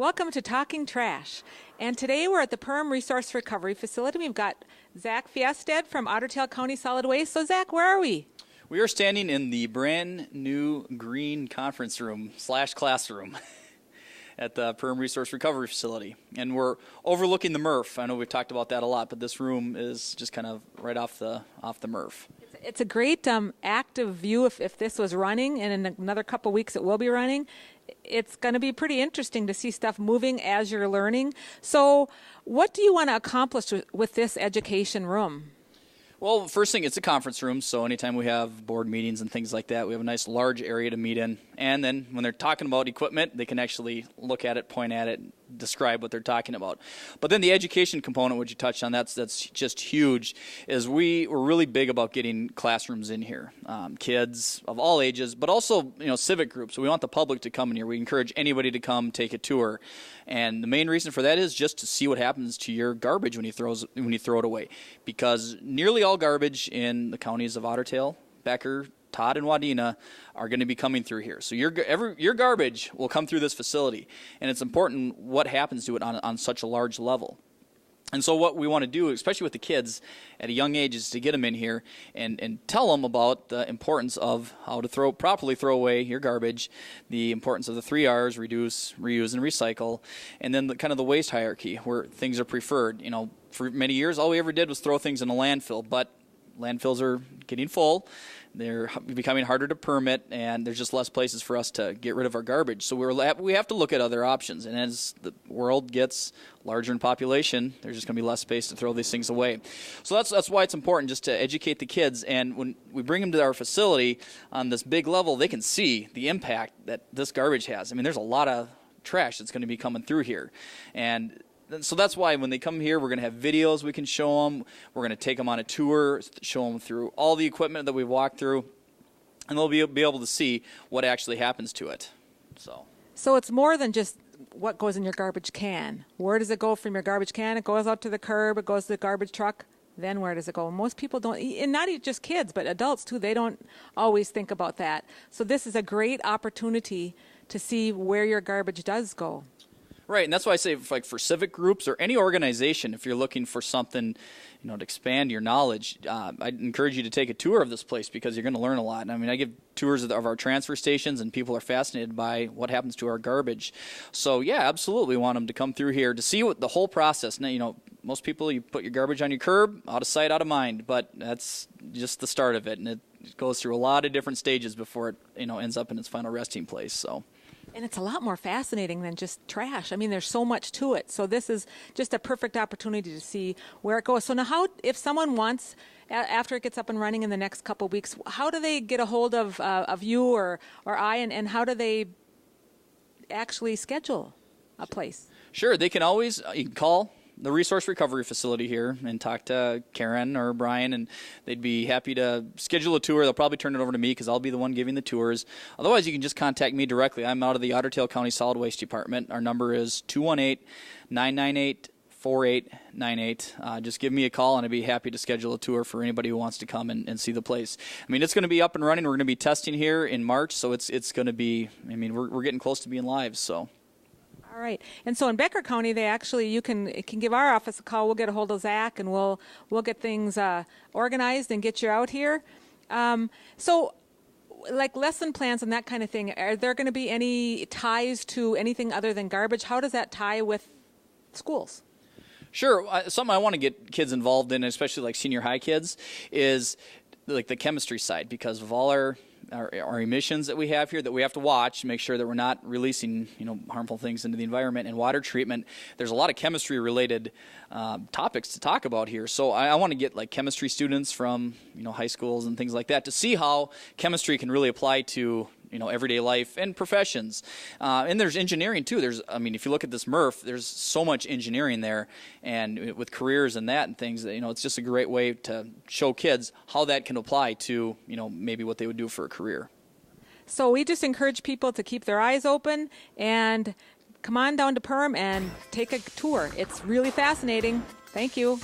Welcome to Talking Trash. And today we're at the Perham Resource Recovery Facility. We've got Zach Fiested from Otter Tail County Solid Waste. So Zach, where are we? We are standing in the brand new green conference room / classroom at the Perham Resource Recovery Facility. And we're overlooking the MRF. I know we've talked about that a lot, but this room is just kind of right off the MRF. It's a great active view if this was running, and in another couple weeks it will be running. It's going to be pretty interesting to see stuff moving as you're learning. So what do you want to accomplish with this education room? Well, first thing, it's a conference room, so anytime we have board meetings and things like that, we have a nice large area to meet in. And then when they're talking about equipment, they can actually look at it, point at it, describe what they're talking about. But then the education component, which you touched on, that's just huge, is we're really big about getting classrooms in here. Kids of all ages, but also civic groups. So we want the public to come in here. We encourage anybody to come take a tour. And the main reason for that is just to see what happens to your garbage when you throw it away. Because nearly all garbage in the counties of Otter Tail, Becker, Todd, and Wadena are going to be coming through here. So your garbage will come through this facility. And it's important what happens to it on such a large level. And so what we want to do, especially with the kids at a young age, is to get them in here and tell them about the importance of how to properly throw away your garbage, the importance of the 3 R's, reduce, reuse, and recycle, and then kind of the waste hierarchy where things are preferred. For many years, all we ever did was throw things in a landfill, but landfills are getting full. They're becoming harder to permit, and there's just less places for us to get rid of our garbage. So we have to look at other options. And as the world gets larger in population, there's just going to be less space to throw these things away. So that's why it's important just to educate the kids. And when we bring them to our facility on this big level, they can see the impact that this garbage has. I mean, there's a lot of trash that's going to be coming through here. And so that's why when they come here, we're going to have videos we can show them. We're going to take them on a tour, show them through all the equipment that we've walked through, and they'll be able to see what actually happens to it. So it's more than just what goes in your garbage can. Where does it go from your garbage can? It goes out to the curb, it goes to the garbage truck. Then where does it go? Most people don't, and not just kids, but adults too, they don't always think about that. So this is a great opportunity to see where your garbage does go. Right, and that's why I say for civic groups or any organization, if you're looking for something, to expand your knowledge, I'd encourage you to take a tour of this place because you're going to learn a lot. And I mean, I give tours of our transfer stations, and people are fascinated by what happens to our garbage. So yeah, absolutely, we want them to come through here to see what the whole process. Now, most people, you put your garbage on your curb, out of sight, out of mind, but that's just the start of it, and it goes through a lot of different stages before it ends up in its final resting place. So. And it's a lot more fascinating than just trash. I mean, there's so much to it. So this is just a perfect opportunity to see where it goes. So now if someone wants, after it gets up and running in the next couple of weeks, how do they get a hold of you or I, and how do they actually schedule a place? Sure, they can always, you can call the Resource Recovery Facility here and talk to Karen or Brian, and they'd be happy to schedule a tour. They'll probably turn it over to me because I'll be the one giving the tours. Otherwise, you can just contact me directly. I'm out of the Otter Tail County Solid Waste Department. Our number is 218-998-4898. Just give me a call, and I'd be happy to schedule a tour for anybody who wants to come and see the place. I mean, it's going to be up and running. We're going to be testing here in March, so it's going to be, we're getting close to being live, so. All right. And so in Becker County, you can give our office a call. We'll get a hold of Zach, and we'll get things organized and get you out here. So like lesson plans and that kind of thing, are there going to be any ties to anything other than garbage? How does that tie with schools? Sure. Something I want to get kids involved in, especially like senior high kids, is like the chemistry side, because of all our emissions that we have here that we have to watch, make sure that we're not releasing harmful things into the environment, and water treatment. There's a lot of chemistry related topics to talk about here. So I want to get like chemistry students from high schools and things like that to see how chemistry can really apply to everyday life and professions. And there's engineering too. If you look at this MRF, there's so much engineering there, and with careers and that and things, it's just a great way to show kids how that can apply to, maybe what they would do for a career. So we just encourage people to keep their eyes open and come on down to Perham and take a tour. It's really fascinating. Thank you.